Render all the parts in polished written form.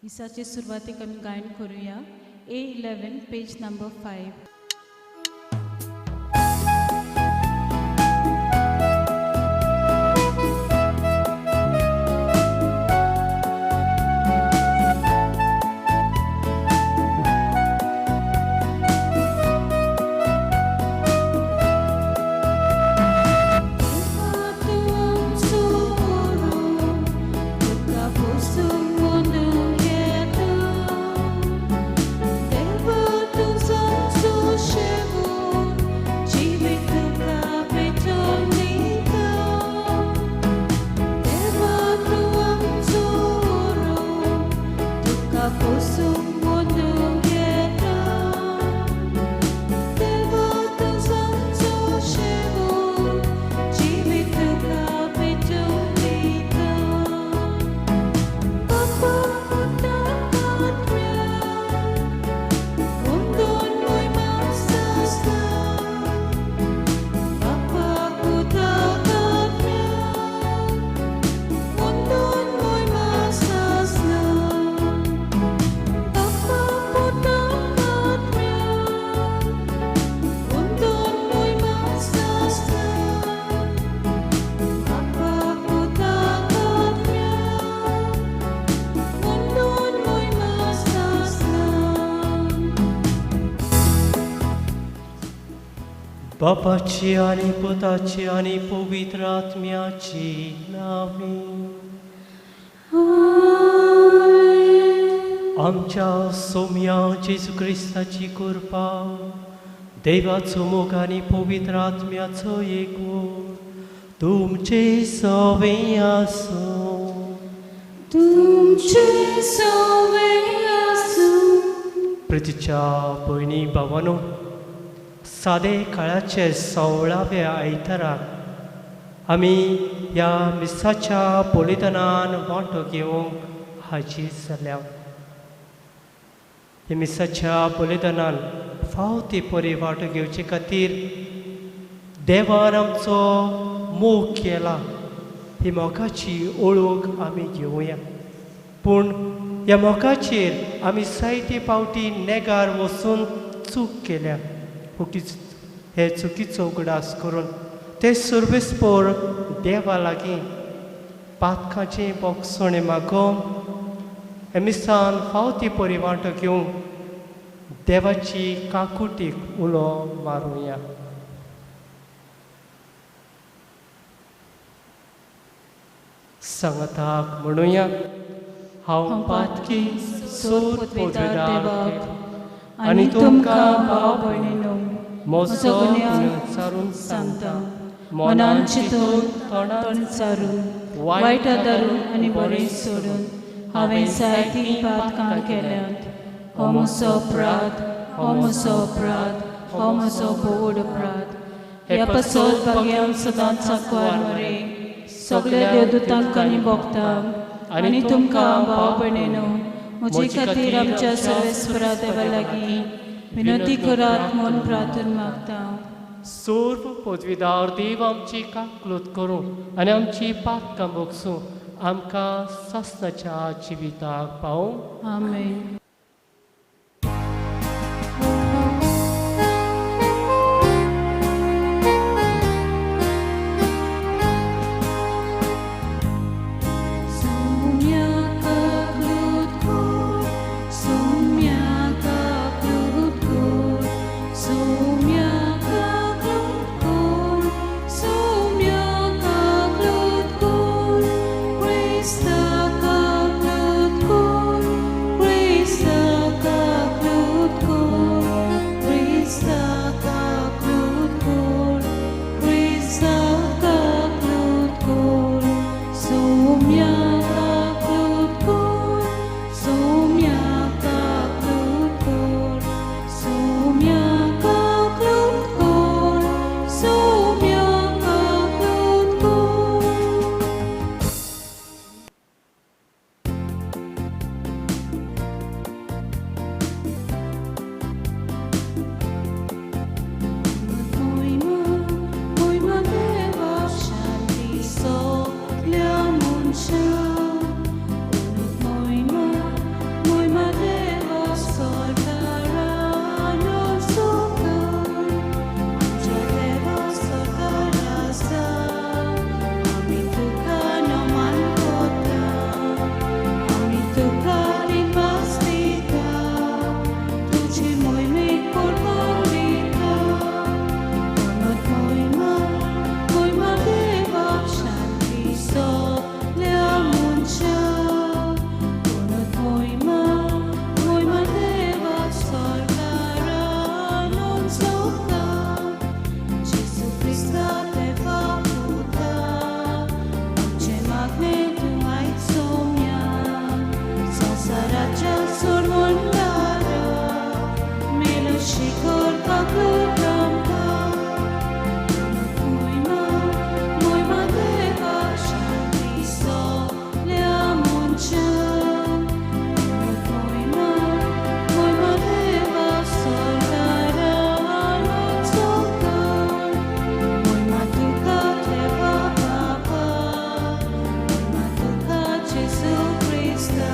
दिसाचे सुरवातेक आमी गायन करूया. A11 page number 5. बापाची आणि पुताची आणि पवित्र आत्म्याची नावे. आमच्या सौम्या जेजू क्रिस्ताची कृपा, देवाचो मोग आणि पवित्र आत्म्याचो एकवट तुमचे सवे आसूं. तुमचे सवे आसूं. प्रितीच्या भयणी भावांनो, सादे काळाचे 16व्या आयताराक आमी ह्या मिसाच्या बलिदानान वांटो घेवंक हाजीर जाल्या. ह्या मिसाच्या बलिदानान फावती परी वांटो घेवचे खातीर देवान आमचो मोग केला. ही मोगाची ओळख आमी घेवया. पूण ह्या मोगाचेर आमी जायते फावटी नेगार वचून चूक केल्या. हे चुकीचो उगडास करून ते सर्वेस्पोर देवा लागीं पातकाचें बोगसणें मागोवन हे मिसान फावती परी वांटो घेवंक देवाची काकुटीक उलो मारूया. सांगताक म्हणुया, हांव पातकी सोर पोतवेदार देवाक आनी तुमकां भाव भयणीनो म्हजो गुन्यांव विचारून सांगता. मनान चिंतून तोंडान विचारून वायट धरून आनी बरें सोडून हांवें जायतीं पातकां केल्यात. हो म्हजो अपराध, हो म्हजो अपराध, हो म्हजो बोड अपराध. हे पसत भाग्यान सदांच सांकवार मरे सगळ्या देवदूतांक आनी भोगतांक आनी तुमकां भाव भयणीनो म्हजे खातीर आमच्या सर्वेस्परा देवा लागीं विनंती करात म्हूण प्रार्थना मागता. सर्व पदवीदार देव आमची काकलूत करूं आनी आमची पातकां भोगसूं आमकां सासणाच्या जिविताक पावूं. आमेन. Praise तुकारी वास्तिता तुझे मोहिमेत कोरगोलिता कोणत मोहिमा देवा शांती सोल्या मुंच्या कोणत मोहिमा देवा स्वर्गारान उंचोका जेसू क्रिस्ता देवा पुता तुझे मागणे तू आयज सोम्या संसाराच्या सोडवंडारा मेलो शिखर काकुटंका मोहिमा देवा शांती सोल्या मुंच्या मोहिमा देवा स्वर्गारान उंचोका मोहिमा तुका देवा बाबा मोहिमा तुका जेसू क्रिस्ता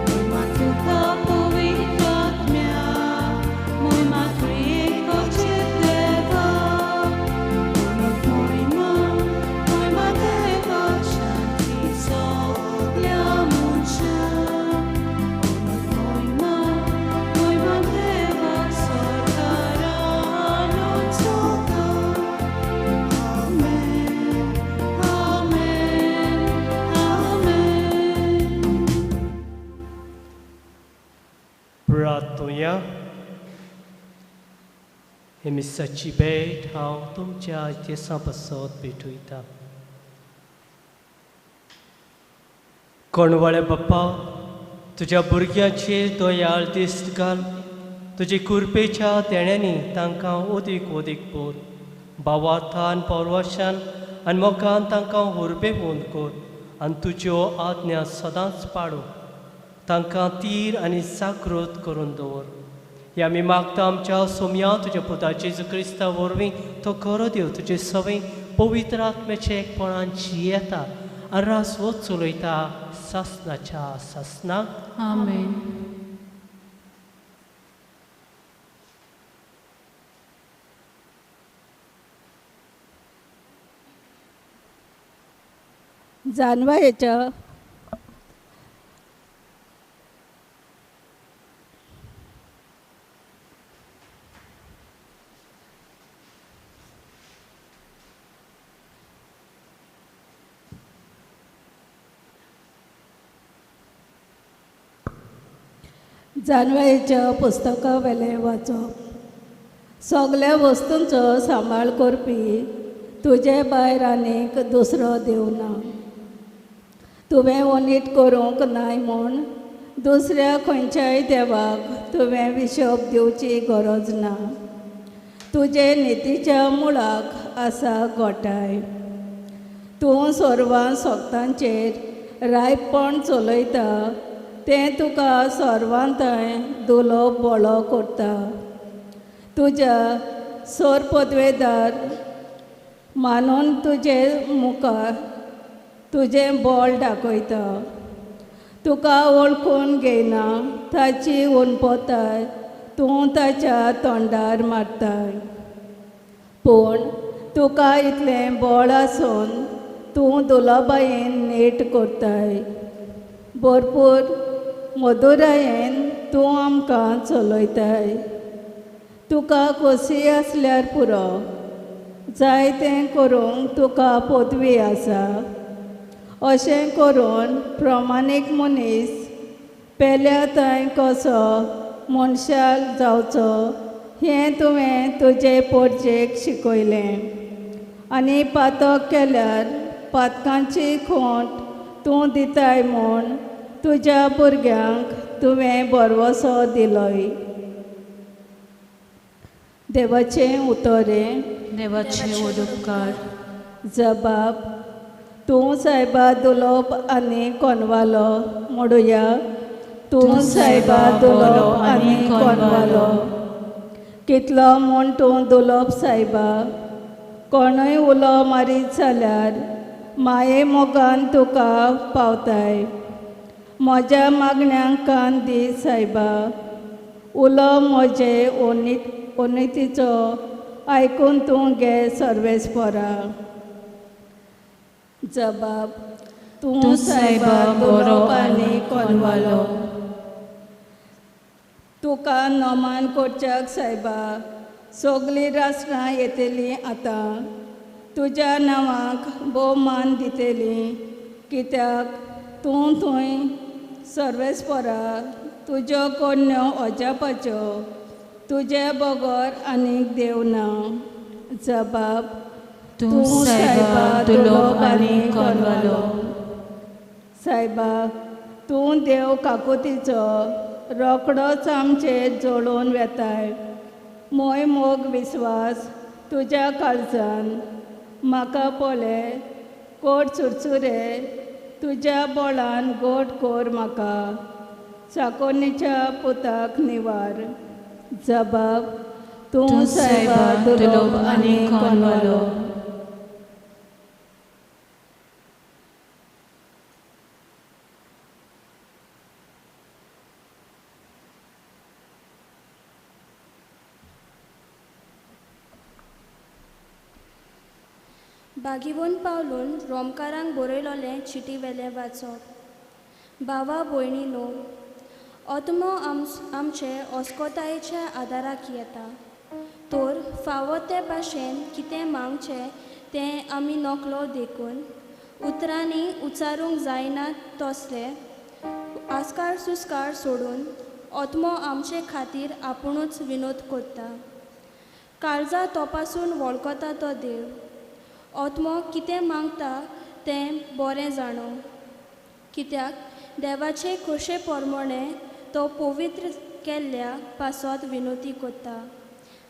मोहिमा तुका पवित्र आत्म्या मोहिमा त्रिएकोचे देवा मोहिमा देवा शांती सोल्या मुंच्या मोहिमा देवा स्वर्गारान उंचोका आमेन आमेन आमेन प्रार्थूया हे मिसाची भेट हांव तुमच्या देसा पासत भेटयता. कोणवळे बाप्पा तुज्या भुरग्यांचेर दयाळ दिश्ट घाल. तुजे कुरपेच्या देण्यांनी तांकां ओदीक भर. भावार्थान पौरवाशान आनी मोगान तांकां उर्बेवून कर आनी तुज्यो आज्ञा सदांच पाडू. तांकां तीर आनी जागृत करून दवर. हे आमी मागता आमच्या सोम्या तुज्या पुता जेजू क्रिस्ता वरवीं तो खरो देव तुजे सवय पवित्र आत्म्याचे एकपणान जियेता आनी रासवत चलयता सासनाच्या सासनाक. आमेन. जानवायेच्या जानवायेच्या पुस्तका वेले वाचप. सगळ्या वस्तूंचो सांबाळ करपी तुजे भायर आनीक दुसरो देव ना. तुवें वनीट करूंक नाय म्हूण दुसऱ्या खंयच्याय देवाक तुवें विशप दिवची गरज ना. तुजे नितीच्या मुळाक आसा गोठाय. तूं सर्वां सोगतांचेर रायपण चलयता तें तुका सर्वांताय दुलो बोळो करता. तुज्या सोर पदवेदार मानून तुजे मुखार तुजें बोळ दाखयता. तुका वळखून घेयना ताची उणपोताय तूं ताच्या तोंडार मारताय. पूण तुका इतलें बोळ आसून तूं दुलोबायेन नेट करताय. भरपूर मधुरायेन तूं आमकां चलयताय. तुका खोशी आसल्यार पुरो. जाय तें करूंक तुका पदवी आसा. अशें करून प्रमाणीक मनीस पेल्या थंय कसो मनशाल जावचो हें तुवें तुजे पोरचेक शिकयलें. आनी पातक केल्यार पातकांची खोंट तूं दिताय म्हूण तुज्या भुरग्यांक तुवें बरवसो दिलोय. देवाचें उतोरें. देवाचे उपकार. जबाब. तूं सायबा दुलोप आनी कोनवालो म्हणुया. तूं सायबा दुलोप आनी कोनवालो. कितलो म्हूण तूं दुलोप सायबा. कोणूय उलो मारीत जाल्यार माये मोगान तुका पावताय. म्हज्या मागण्यांक कान दी सायबा. उलो म्हजे उनितीचो आयकून तूं घे सर्वेस्परा. जबाब. तूं सायबा दुलोप आनी कोनवालो तुका नोमान कोडच्याक सायबा सगळीं राष्ट्रां येतलीं आतां तुज्या नांवाक भोव मान दितलीं कित्याक तूं थंय सर्वेस्परा तुज्यो कन्यो अजापाच्यो तुजे बगर आनीक देव ना जबाब तूं सायबा दुलोप आनी कोनवालो सायबा तूं देव काकुतीचो रोखडोच आमचेर जळोवन वेताय मोय मोग विस्वास तुज्या काळजान म्हाका पोले कोट चुरचुरे तुज्या बोळान गोट कोर म्हाका चाकोनीच्या पुताक निवार जबाब तूं सायबा दुलोप आनी कोनवालो बागीवून पावलून रोमकारांक बरयलोलें चिटी वेलें वाचप भावा भयणीनो ओतमो आमचे ओस्कोतायेच्या आदाराक येता तर फावो ते भाशेन कितें मागचें तें आमी नोकलो देखून उतरांनी उच्चारूंक जायना तसले आस्कार सुस्कार सोडून ओतमो आमचे खातीर आपुणूच विनोद कोत्ता काळजा तपासून वळखता तो देव ओतमो कितें मागता तें बरें जाणो कित्याक देवाचे खोशे पोरमोणे तो पवित्र केल्ल्या पासत विनोती कोत्ता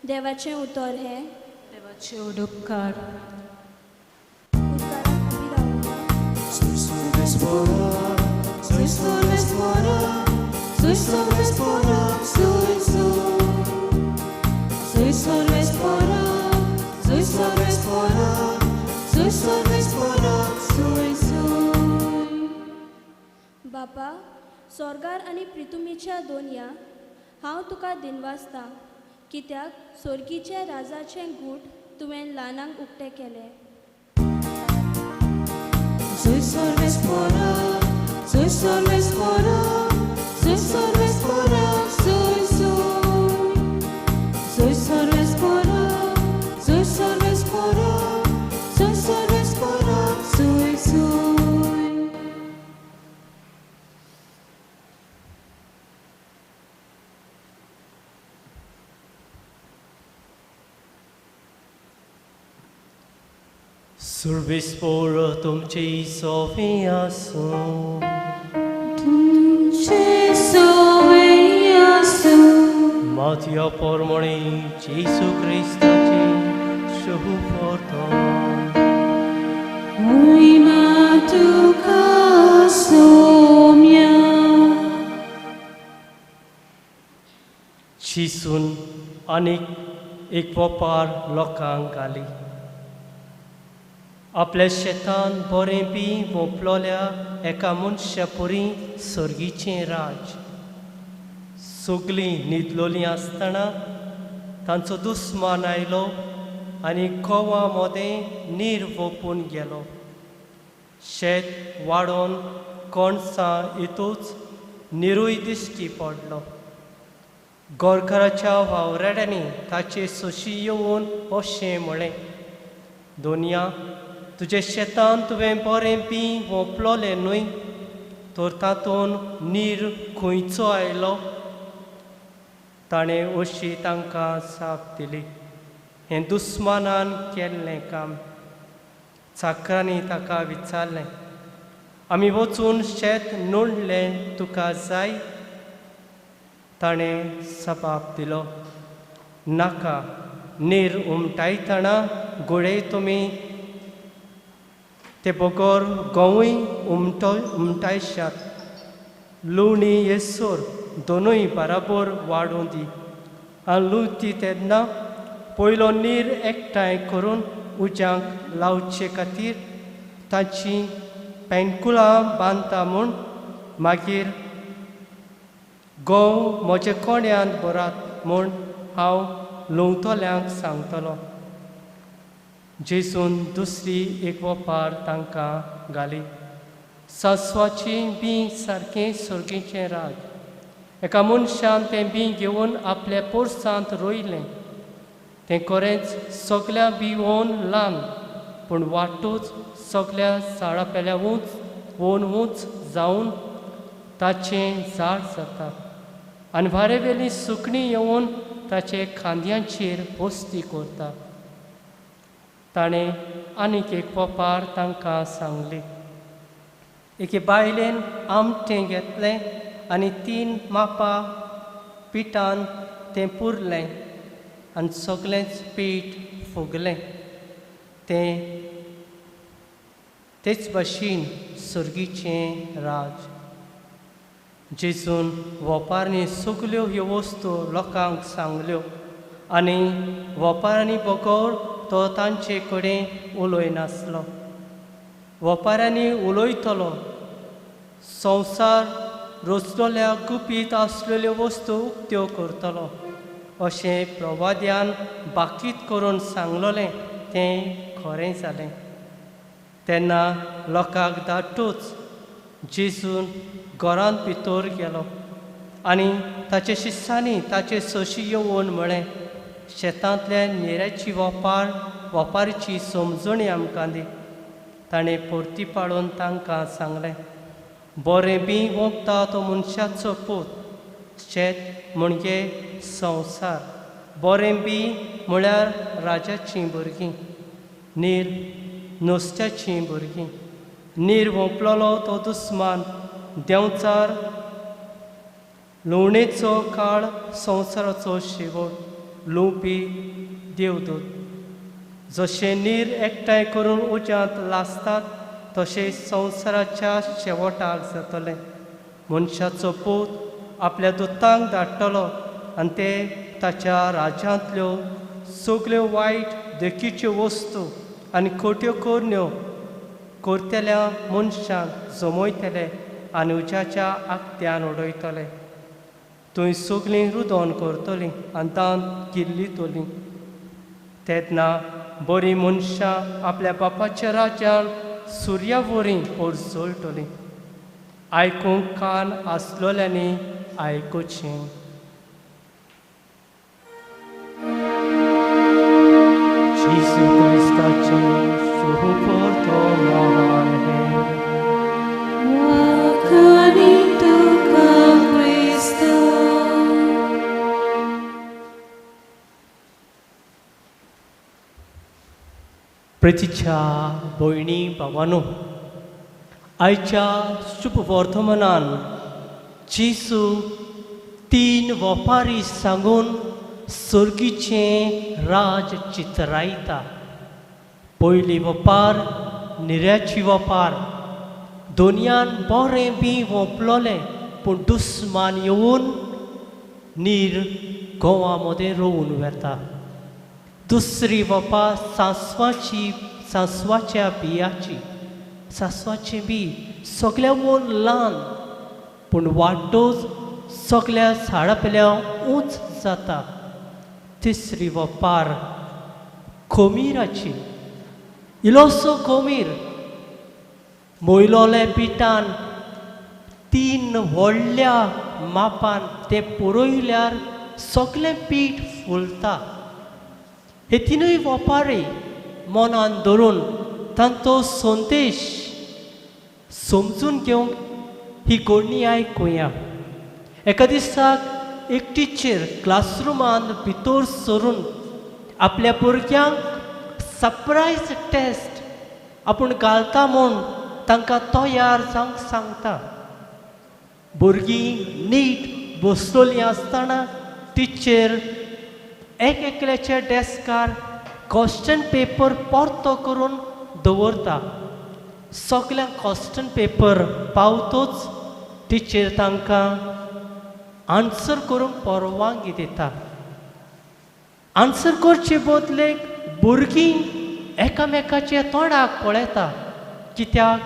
देवाचें उतर हें देवाचे उडुपकार बापा स्वर्गार आनी पृथ्वीच्या दोनया हांव तुका दिनवासता कित्याक सोर्गीचे राजाचें गूट तुवें ल्हानांक उक्तें केलें Surbisporo tumci sofiasu Matia pormoni Jesu Christaci Shuhu porto Chisun anik एक वपार लोकांक घाली आपल्या शेतान बरें बी वोपलोल्या एका मनशा पुरी सर्गीचें राज सगळीं न्हिदलोलीं आसतना तांचो दुस्मान आयलो आनी कोवा मोदें नीर वोपून गेलो शेत वाडोवन कोणसां इतूच निरूय दिश्टी पडलो गोरकाराच्या वावराड्यांनी ताचे सोशी येवन अशें म्हळें दोनया तुजे शेतान तुवें बरें बी वोपलोलें न्हय तर तातूंत नीर खंयचो आयलो ताणें अशी तांकां साप दिली हें दुस्मानान केल्लें काम चाकरांनी ताका विचारलें आमी वचून शेत नोंदलें तुका जाय ताणें सपाप दिलो नाका नीर उमटायतना गुळे तुमी ते बगर गंवूय उमटायशात लुवणी येसूर दोनूय बराबर वाडूं दी आनी लुवती तेन्ना पयलो नीर एकठांय करून उज्यांक लावचे खातीर तांची पेंकुलां बांदता म्हूण मागीर गोव म्हज्या कोण्यान बरात म्हूण हांव लुंवतल्यांक सांगतलो जेजून दुसरी एक वपार तांकां घाली सांसवाची बी सारकें सर्गीचें राज एका मनशान तें बी घेवन आपल्या पोरसांत रोयलें तें खरेंच सगल्या बिवोन ल्हान पूण वाटूच सगल्या झाडां पेल्या उंच जावन ताचें झाड जाता आनी वारेवेली सुकणीं येवन ताचे खांद्यांचेर बसती करता. ताणें आनीक एक वेपार तांकां सांगलें. एके बायलेन आमटें घेतलें आनी 3 मापां पिठान तें पुरलें आनी सगळेंच पीठ फुगलें. तेच भाशेन सर्गीचें राज. जेजून वेपारांनी सगल्यो ह्यो वस्तू लोकांक सांगल्यो आनी वेपारांनी बगोर तो तांचे कडेन उलयनासलो. वेपाऱ्यांनी उलयतलो संवसार रचलोल्या गुपीत आसलेल्यो वस्तू उक्त्यो करतलो अशें प्रवाद्यान बाकीत करून सांगलोलें तें खरें जालें. तेन्ना लोकांक धाडटूच जेजून घरांत भितर गेलो आनी ताच्या शिश्यांनी ताचे सोशी येवन म्हळें, शेतांतल्या निऱ्याची वेपाराची समजणी आमकां दी. ताणें परती पाडून तांकां सांगलें, बरें बी ओंपता तो मनशाचो पूत. शेत म्हणजे संवसार. बरें बी म्हळ्यार राजाचीं भुरगीं. नीर नुस्त्याचीं भुरगीं. नीर ओंपलोलो तो दुस्मान. देंवचार लुवणेचो काळ संवसाराचो शेवट. लुवपी देवदूत. जशें नीर एकठांय करून उज्यांत लासतात तशें संवसाराच्या शेवटाक जातलें. मनशाचो पूत आपल्या दुतांक धाडटलो आनी ते ताच्या राज्यांतल्यो सगल्यो वायट देखीच्यो वस्तू आनी खोट्यो करण्यो करतल्या मनशांक जमयतले आनी उज्याच्या आंकत्यान उडयतले. थंय सगळीं रुदोन करतलीं आनी दांत किल्लीतलीं. तेन्ना बरीं मनशां आपल्या बापाच्या राज्यान सुर्या वरीं परजळटलीं. आयकूंक कान आसलोल्यांनी आयकुचें. जेजू क्रिस्ताचें शुभ परतो महान है. वाखाणी तुका क्रिस्त. प्रितीच्या भयणी भावांनो, आयच्या शुभ वर्तमानान जेजू 3 वेपारी सांगून सर्गीचें राज चित्रायता. पयली वेपार निऱ्याची वेपार. दोनयान बरें बी ओंपलोलें पूण दुस्मान येवन नीर गोवा मदें रोवन वेता. दुसरी वेपार सांसवाच्या बियाची. सांसवाचें बी सगळ्यावन ल्हान पूण वाडटूच सगल्या झाडां पेल्या उंच जाता. तिसरी वेपार खोमीराची. इल्लोसो खोमीर मोयलोले पिठान 3 व्हडल्या मापान ते पुरोयल्यार सगळें पीठ फुलता. हे 3 वेपारी मनान धरून तांचो संदेश समजून घेवंक ही घडणी आयकुया. एका दिसाक एक टिचर क्लासरुमान भितर सरून आपल्या भुरग्यांक सरप्रायज टेस्ट आपूण घालता म्हूण तांकां तयार जावंक सांगता. भुरगीं नीट बसलोलीं आसतना टिचर एकल्याच्या डेस्कार क्वेश्चन पेपर परतो करून दवरता. सगळ्यांक क्वेश्चन पेपर पावतूच टिचर तांकां आन्सर करूंक परवानगी दिता. आन्सर करचे बदलेक भुरगीं एकामेकाच्या तोंडाक पळयता, कित्याक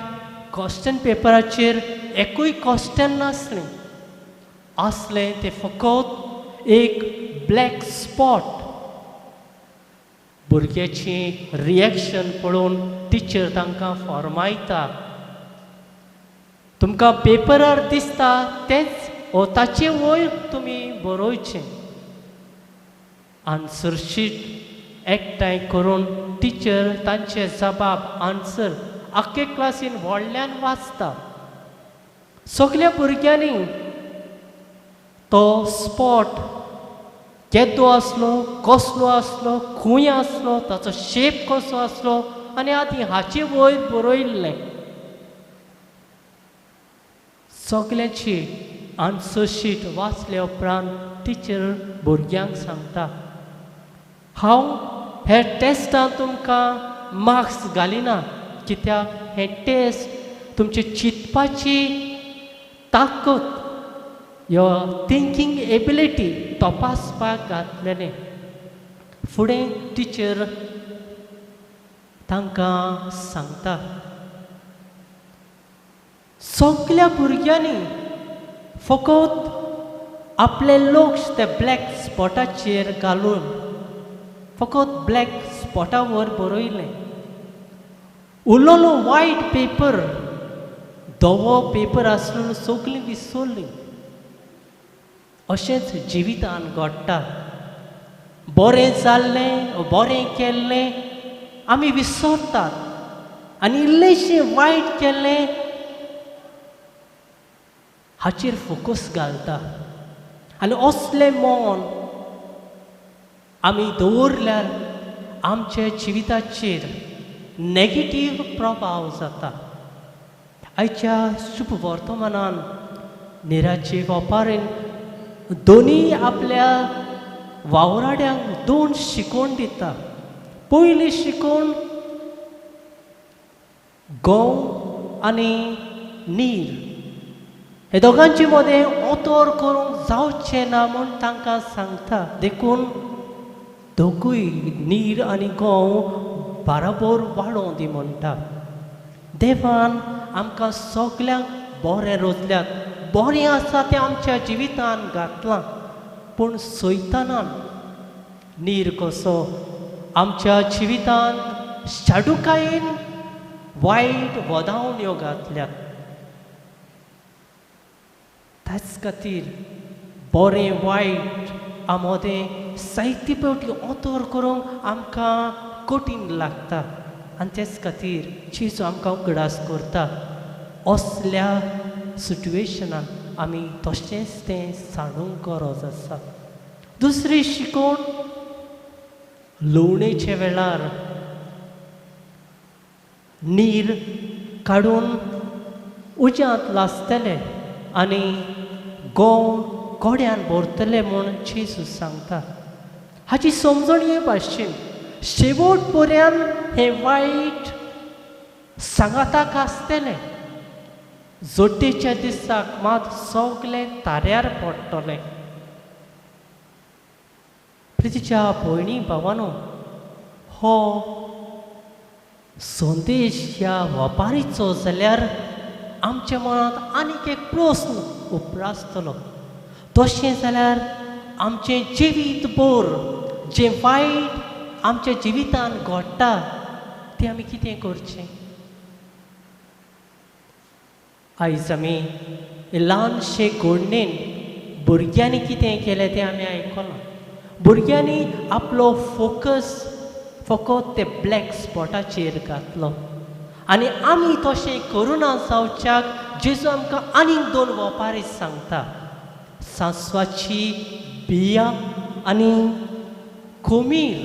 क्वेश्चन पेपराचेर एकूय क्वेश्चन नासलें. आसलें तें फकत एक ब्लॅक स्पॉट. भुरग्याची रिएक्शन पळोवन टिचर तांकां फॉर्मायता. तुमकां पेपरार दिसता तेच ताचे वयर तुमी बरोवचें. आन्सर शीट एकठांय करून टिचर तांचे जबाब आन्सर आख्खे क्लासीन व्हडल्यान वाचता. सगल्या भुरग्यांनी तो स्पॉट केदो आसलो, कसलो आसलो, खंय आसलो, ताचो शेप कसो आसलो आनी आदी हाचे वयर बरयल्लें. सगल्याची आन्सर शीट वाचले उपरांत टिचर भुरग्यांक सांगता, हांव हे टेस्टान तुमकां मार्क्स घालिना, कित्याक हे टेस्ट तुमची चिंतपाची ताकद यो थिंकींग एबिलिटी तपासपाक घातलेलें. फुडें टिचर तांकां सांगता, सगल्या भुरग्यांनी फकत आपले लक्ष ते ब्लॅक स्पॉटाचेर घालून फकत ब्लॅक स्पॉटा वर बरयलें. उरलोलो वायट पेपर, धवो पेपर आसलो सगळीं विसरलीं. अशेंच जिवितान घडटा. बरें जाल्लें, बरें केल्लें आमी विसरतात आनी इल्लेशें वायट केल्लें हाचेर फोकस घालता. आनी असलें मन आमी दवरल्यार आमच्या जिविताचेर नेगेटीव प्रभाव जाता. आयच्या शुभ वर्तमानान निराचे वेपारीन दोनी आपल्या वावराड्यांक दोन शिकवण दिता. पयली शिकवण गंव आनी नीर हे दोगांचे मदें ओतोर करूंक जावचें ना म्हूण तांकां सांगता. देखून दोगूय नीर आनी गंव बाराबर वाडों दी म्हणटा. देवान आमकां सगल्यांक बरें रोजल्यात, बरें आसा तें आमच्या जिवितान घातलां. पूण सैतानान नीर कसो आमच्या जिवितान शाडुकायेन वायट वदावण्यो घातल्यात. त्याच खातीर बरें वायट आमोदें साहित्य पेवटी ओतोर करूंक आमकां कठीण लागता. आनी तेच खातीर जेजू आमकां उगडास करता. असल्या सिट्युएशनान आमी तशेंच तें सांडूंक गरज आसा. दुसरी शिकवण लुवणेचे वेळार नीर काडून उज्यांत लासतले आनी गंव गोड्यान भरतले म्हूण जेजू सांगता. हाची समजण हे भाशेन शेवट पर्यान हे वायट सांगाताक आसतलें. जोड्डेच्या दिसाक मात सगलें ताऱ्यार पडटलें. प्रितीच्या भयणी भावानो, हो संदेश ह्या वेपारीचो जाल्यार आमच्या मनांत आनीक एक प्रस्न उप्रासतलो. तशें जाल्यार आमचें जिवीत भर जें वायट आमच्या जिवितान घडटा तें आमी कितें करचें? आयज आमी ल्हानशे घडणेन भुरग्यांनी कितें केलें तें आमी आयकलां. भुरग्यांनी आपलो फोकस फकत ते ब्लॅक स्पॉटाचेर घातलो. आनी आमी तशें करुना जावच्याक जेजू आमकां आनीक दोन वेपारी सांगता. सांसवाची बियां आनी कोमीर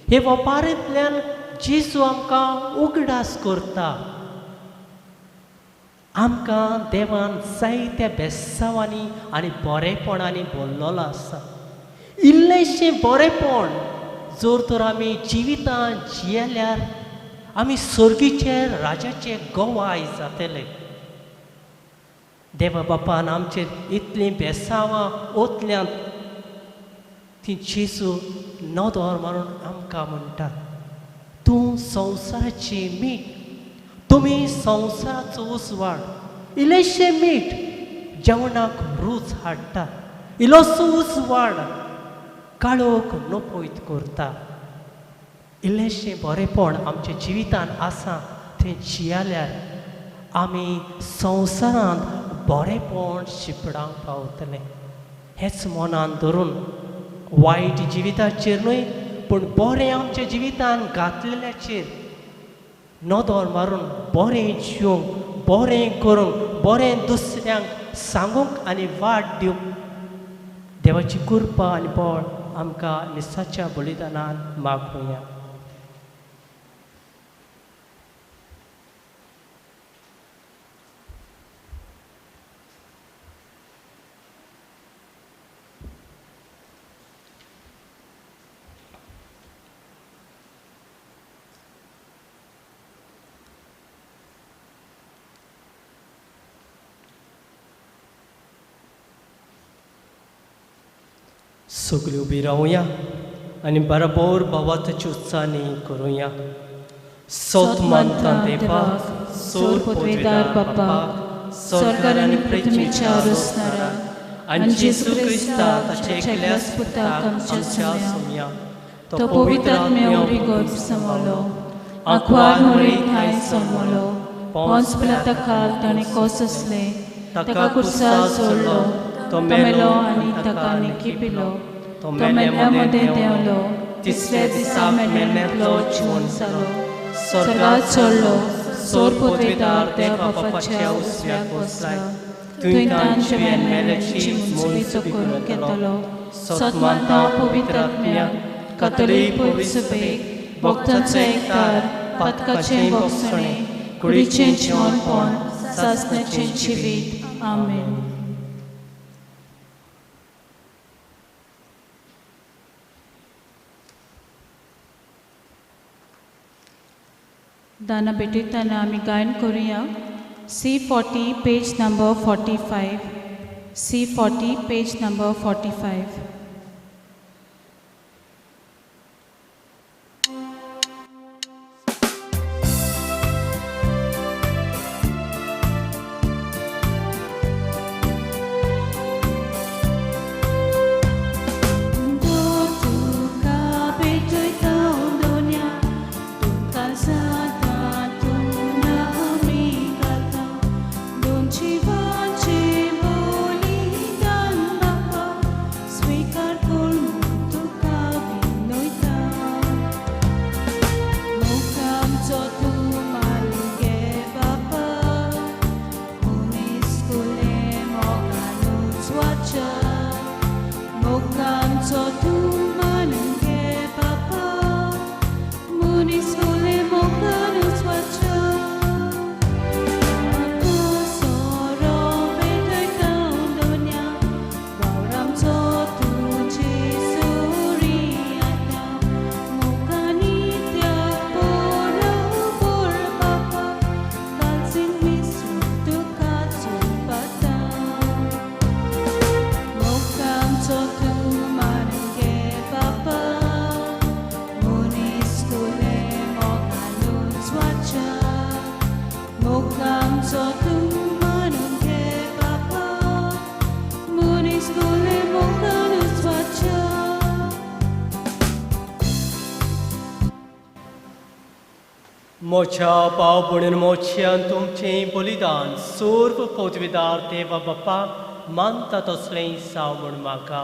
हे वेपारींतल्यान जेजू आमकां उगडास करता. आमकां देवान जायत्या बेसांवांनी आनी बरेपणांनी भरलेलो आसा. इल्लेशें बरेपण जर तर आमी जिवितान जियेल्यार आमी सर्गीचे राजाचे गोवाय जातले. देवा बापान आमचेर इतलीं बेसांवां ओतल्यांत ती जेजू नदर मारून आमकां म्हणटा, तूं संवसाराची मीठ, तुमी संवसाराचो उजवाड. इल्लेशें मीठ जेवणाक रूच हाडटा. इल्लोसो उजवाड काळोख नपयत करता. इल्लेशें बरेपण आमच्या जिवितान आसा तें जियाल्यार आमी संवसारांत बरेपण शिपडांक पावतले. हेच मनान धरून वायट जिविताचेर न्हय पूण बरें आमच्या जिवितान घातलेल्याचेर नदर मारून बरें जिवंक, बरें करूंक, बरें दुसऱ्यांक सांगूंक आनी वाट दिवंक देवाची कृपा आनी बळ आमकां निसाच्या बलिदानान मागुया. सगळी उबी रावया आनी बरोबर भावाची उत्साहानी करुया. सोत मानता देवाक, सोर पदवेदार बापाक, स्वर्गार आनी पृथ्वीच्या अरुसणारा आनी जेसू क्रिस्ताक ताचे एकल्याच पुताक आमच्या सोम्या तो पवित्र आत्म्यावरी गर्भ समलो, आंखवार न्हवरेक हाय सोमलो, पोंच पिलाता काल ताणें कोससले, ताका कुर्सार सोडलो, तो मेलो आनी ताका निखिपिलो, तो मेल्यामध्ये देंवलो, तिसऱ्या दिसा मेल्यांतलो जिवंत जालो, स्वर्गात चडलो, सोर पदवेदार देव बापाच्या उजव्याक बसला, थंय तांचे मेल्यांची मुक्ती करून घेतलो. सतमानता पवित्र आत्म्याक, कातोलीक पवित्र सभेक, भक्तांचो एकठार, पातकाचें भोगसणें, कुडीचें जेवणपण, सासणाचें जिवीत. आमेन. दाना भेटयतना आमी गायन करुया. C40 page number 45. C40 page number 45. मोच्या पावपणीन मोच्यान तुमचें बलिदान सर्व पदवीदार देवा बापाक मानता तसलें जाव म्हूण म्हाका.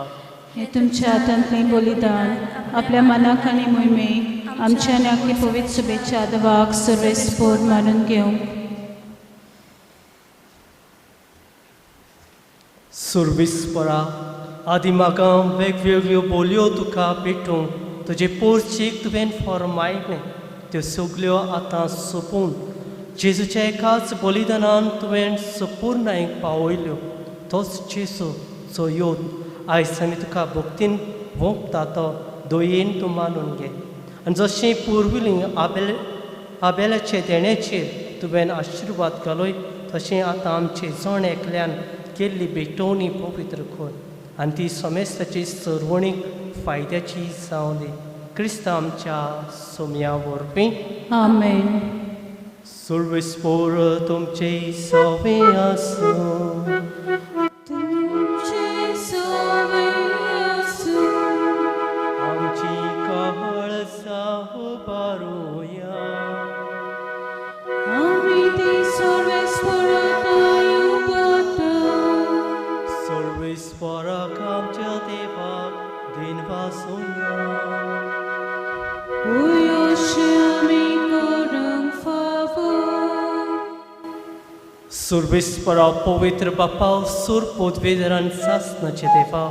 हे तुमच्या हातांतलें बलिदान आपल्या मनाक आनी मोहिमेक आमच्या आनी आख्खे पवित्र सभेच्या आदवाक सर्वेस्पोर मानून घेवंक. सर्वेस्परा आदी म्हाका वेगवेगळ्यो बोलयो तुका भेटूंक तुजे पोरचेक तुवें फरमायलें त्यो सगल्यो आतां सोंपून जेजूच्या एकाच बलिदानान तुवें संपूर्णायक पावयल्यो. तोच जेजू जो येवन आयज आमी तुका भक्तीन वोंपता तो दोयेन तूं मानून घे. आनी जशें पुर्विल्ली आबेलाचे देण्याचेर तुवें आशिर्वाद घालय तशें आतां आमचे जण एकल्यान केल्ली भेटवणी पवित्र कर आनी ती समेस्ताची सर्वणीक फायद्याची जावं दी. क्रिस्त आमच्या सोम्या वरवीं. आमेन. सर्वेस्पोर तुमचे सवे आसूं. आमची कळसां उबारुया. आमी ती सर्वेस्पोर Survispara पवित्र बापा सुर पोदवेदरान सासनाचे देवा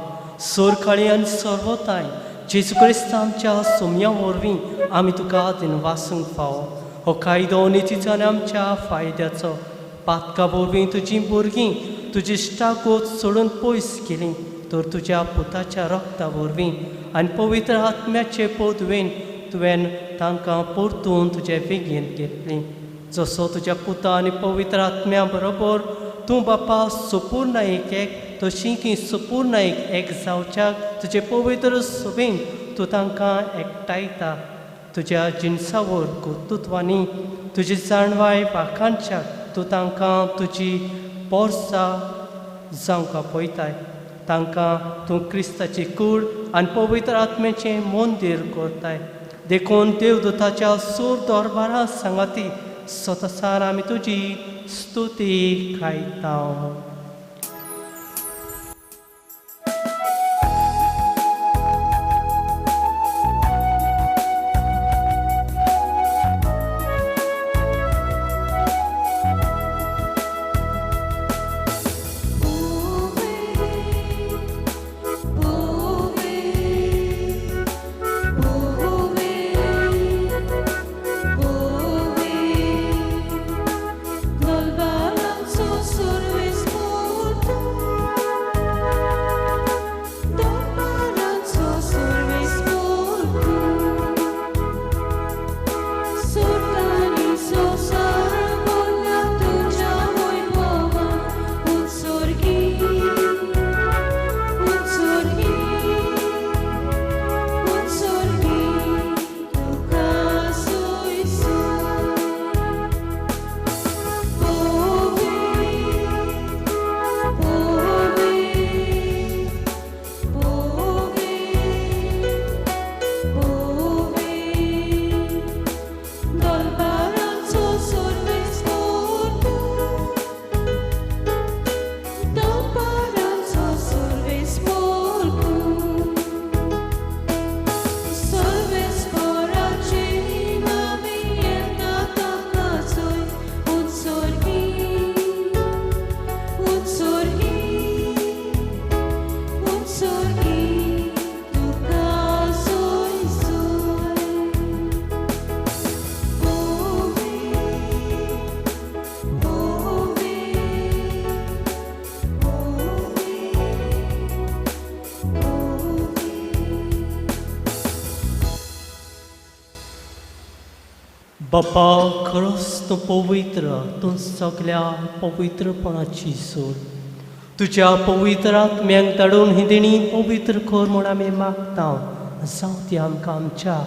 सोर काळी आनी सर्वताय जेजू क्रिस्त आमच्या सोम्या वरवीं आमी तुका दिनवासूंक फावो हो कायदो नितीचो आनी आमच्या फायद्याचो पातका वरवीं तुजीं भुरगीं तुजी इश्टागोत सोडून पयस गेलीं तर तुज्या पुताच्या रक्ता वरवीं आनी पवित्र आत्म्याचे पोदवेन तुवें तांकां परतून तुजे वेगीन घेतलीं जसो तुज्या पुता आनी पवित्र आत्म्या बरोबर तूं बापा संपूर्ण एक तशी की संपूर्ण एक जावच्याक तुजे पवित्र सभेन तूं तांकां एकठांयता तुज्या जिन्सावर कर्तृत्वांनी तुजी जाणवाय वाखाणच्याक तूं तांकां तुजी पोरसां जावंक पळयताय तांकां तूं क्रिस्ताची कूड आनी पवित्र आत्म्याचें मंदीर करताय देखून देवदूताच्या सूर दरबारा सांगाती स्वतसार आमी तुजी स्तुती गायता बापा खरोच तूं पवित्र तूं सगळ्या पवित्रपणाची सोड तुज्या पवित्र आत्म्यांक धाडून ही देणी पवित्र कर म्हूण आमी मागता जावं ती आमकां आमच्या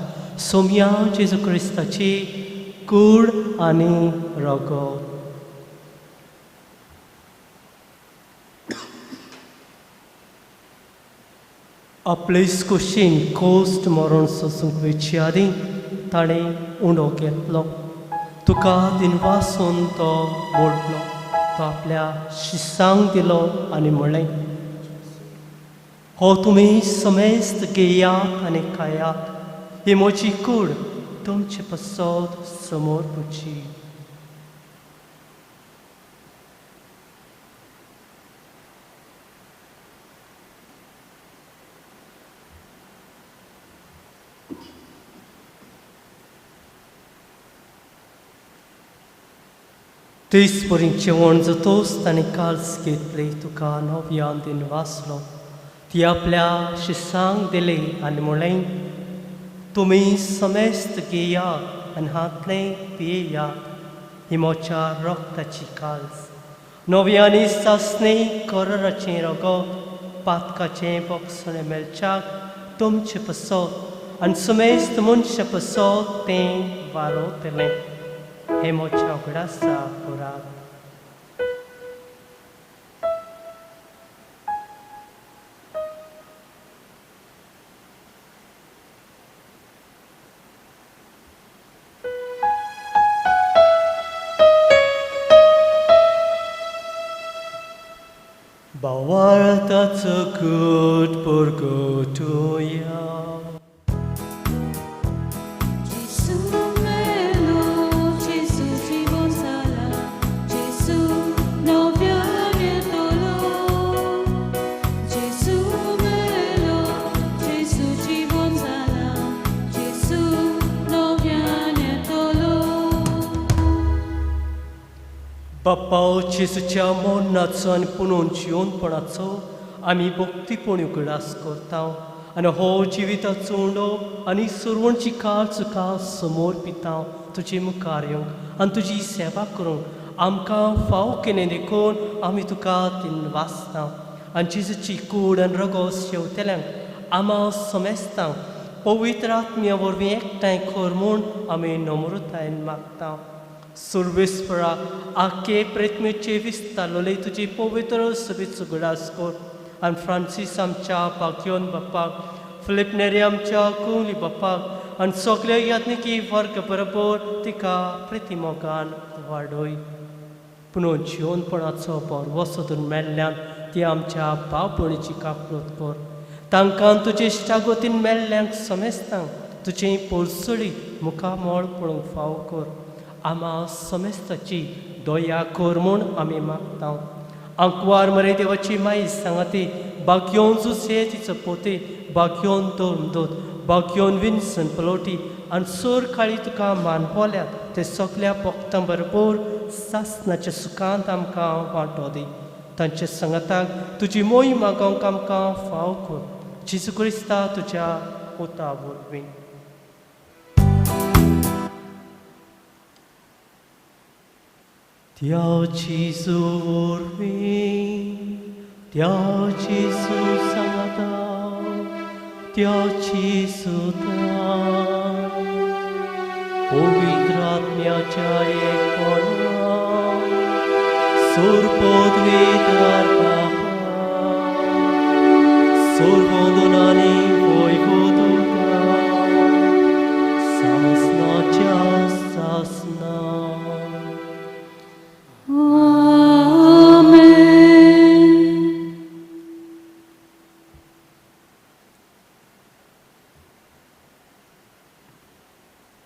सोम्या जेजू क्रिस्ताची कूड आनी रगत आपलेच कुशीन कोस्ट मरण सोसूंक वेची आदी ताणें उंडो घेतलो तुका दिनवासून तो मोडलो तो आपल्या शिसांक दिलो आनी म्हणलें हो तुमी समेस्त घेयात आनी खायात ही म्हजी कूड तुमचे पसत समोर पुची तेच बरी जेवण जातोच ताणें काल्स घेतली तुका नव्यान दिन वाचलो ती आपल्या शिसांक दिली आनी म्हणलें तुमी समेस्त घेयात आनी हातलें पियेयात ही म्हज्या रक्ताची काल्स नव्यानी सासणी करराचें रगत पातकाचें बोगसणें मेलच्याक तुमचे पसत आनी समेस्त मनशा पसत तें वालोतलें हे म्हज्या उगडासा करात Bawartață cât părcătuia. Gesù melo, Gesù ci vuol sala, Gesù बाप्पा जेसूच्या मोन्नाचो आनी पुनून जिवनपणाचो आमी भक्तीपण उगडास करता आनी हो जिविताचो उंडो आनी सुरवणची काळ चुका समोर पिता तुजे मुखार येवंक आनी तुजी सेवा करूंक आमकां फाव केलें देखून आमी तुका दिनवासता आनी जेजूची कूड आनी रगो शेवतेल्यांक आमा समेस्ता पवित्र आत्म्या वरवीं एकठांय कर म्हूण आमी नम्रतायेन मागता सुर्वेस्परा आख्खे प्रेतमेचे विस्तारलोले तुजी पवित्र सभेचो गडास कर आनी फ्रांसीस आमच्या बागयोन बापाक फिलिप नेरी आमच्या कुंवली बापाक आनी सगळ्या यात्निकी वर्ग बरोबर तिका प्रतिमोगान वाडोय पुनून जिवनपणाचो बर वसोदून मेल्ल्यान ती आमच्या भाव भयणीची काकूट कर तांकां तुजे इश्टागोतीन मेल्ल्यांक समेस्तांक तुजें पोरसुळी मुखामोळ पळोवंक फाव कर आमा समेस्ताची दया कर म्हूण आमी मागता आंकवार मरे देवाची माई सांगाती बागयोन जुसे तिचो पोते बागयोन दोन बागयोन विन्सन पलोटी आनी सोर काळी तुका मानपोल्यात ते सगळ्या भक्तां बरोबर सासणाच्या सुखांत आमकां वांटो दी तांचे संगताक तुजी मोही मागोवंक आमकां फाव कर जेजू क्रिस्ता तुज्या पुता वरवीं त्या जेजू वरवीं त्या जेजू सांगता त्या जेजूतान पवित्र आत्म्याच्या एकपणान सोरपोदवेदार बापा सोरवोदनानी वैवोदुका सासनाच्या सासना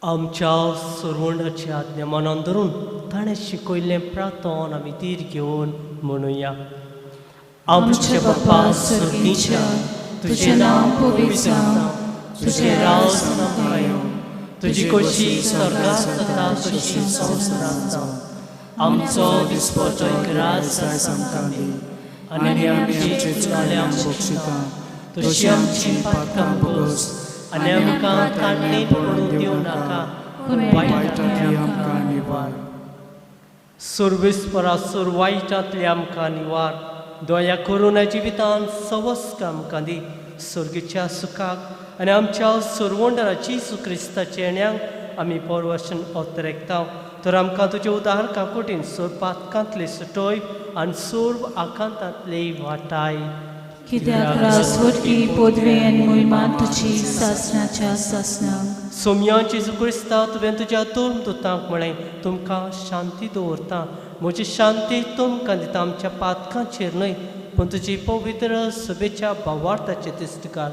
आमच्या सुरवणाची आज्ञा मनान धरून ताणें शिकयल्लें प्रार्थन आमी तीर घेवन म्हणुया आमचे बाप्पा सर्गीच्या तुजें नांव पवित्र जावं तुजें राज नांव येवं तुजी कशी स्वर्गांत जाता तशी संवसारांत जावं आमचो दिसपटो राज आमकां दी आनी आमची चुकल्यांक बक्षिता तशी आमची पातकां बगस आनी आमकां ताणणेंत पडूंक दिवं नाका पूण वायटांतली आमकां निवार सुर्वेस्परा सुर वायटांतली आमकां निवार दया करून ह्या जिवितांत सवस्क आमकां दी सर्गीच्या सुखाक आनी आमच्या सुरवंडराची क्रिस्ताच्या येण्याक आमी परवर्शन ओतरेकता तर आमकां तुजे उदार काकुटीन सोर पातकांतले सुटोय आनी सोर आकांतांतले वाटाय कित्याक रासवटकी पदवी आनी मोहिमान तुजी सासणाच्या सासणाक सोम्या जेजू क्रिस्ता तुवें तुज्या दोन दुतांक म्हळें तुमकां शांती दवरता म्हजी शांती तुमकां दिता आमच्या पातकांचेर न्हय पूण तुजी पवित्र सभेच्या भावार्थाचेर दिश्ट घाल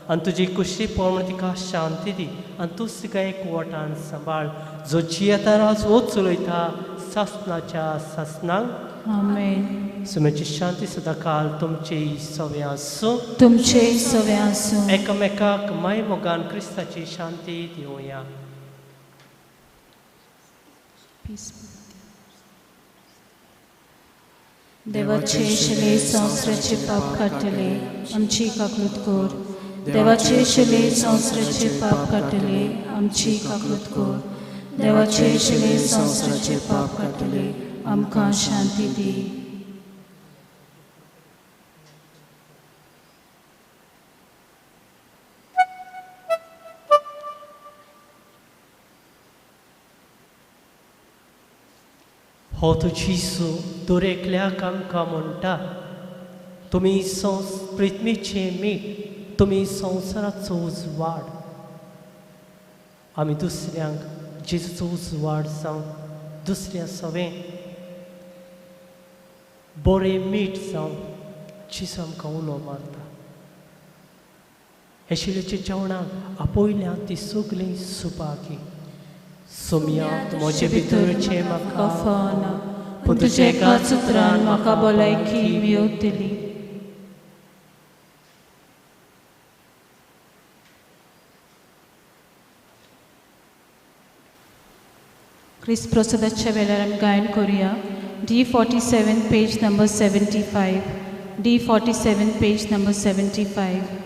आनी तुजी कुशी पळोवन तिका शांती दी आनी तूं तिका एकवटान सांबाळ जो जियेता राज वच चलयता सासणाच्या सासणाक आमेन सुमेची शांती सदां काल तुमची सव्या आसूं तुमचे सवे आसूं एकामेकाक माय मोगान क्रिस्ताची शांती दिवया देवाचे शिले संवसाराचे पाप काडटले आमची काकूट कर देवाचे शिले संवसाराचे पाप काडटले आमची काकूट कर देवाचे शिले संवसाराचे पाप काडटले आमकां शांती दी हो तो जिसू दरेकल्याक आमकां म्हणटा तुमी पृथ्वीचे मीठ तुमी संवसाराचो उजवाड आमी दुसऱ्यांक जेजूचो उजवाड जावं दुसऱ्या सवें बरें मीठ जावं जेजू आमकां उलो मारता हे शिलेच्या जेवणाक आपयल्यां ती सगळीं सुपाकी सोम्यांत म्हजे भितरचे म्हाका फावना पूण तुज्या एकाच उतरान म्हाका भलायकी मेवतली क्रिस्त प्रसादाच्या वेळार आमी गायन करुया D47, page number 75. D47, page number 75.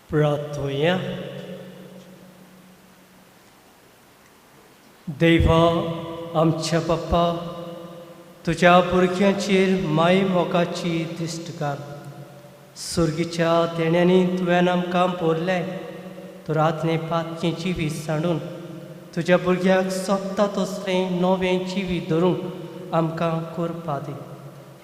प्रार्थूया. देवा आमच्या बाप्पा, तुझ्या भुरग्यांचेर माय मोगाची दिश्ट घाल. सुर्गीच्या देण्यांनी तुवें आमकां भरले, तर आदले पातचें जिवीत सांडून तुज्या भुरग्याक सोदता तसलें नवें जिवीत धरूंक आमकां करपा दी.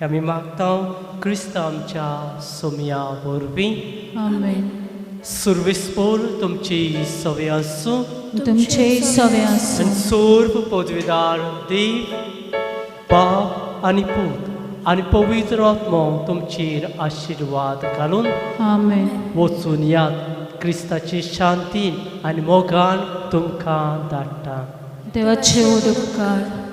हें आमी मागता क्रिस्त आमच्या सोम्या वरवीं. आमेन. सर्वेस्पोर तुमची सवे आसूं. तुमचे सवे आसूं. आनी सर्व पदवीदार देव, बाप आनी पूत आनी पवित्र आत्मो तुमचेर आशिर्वाद घालून आमेन. वचून यात. क्रिस्ताची शांतीन आनी मोगान तुमकां धाडटा. देवाचे उपकार.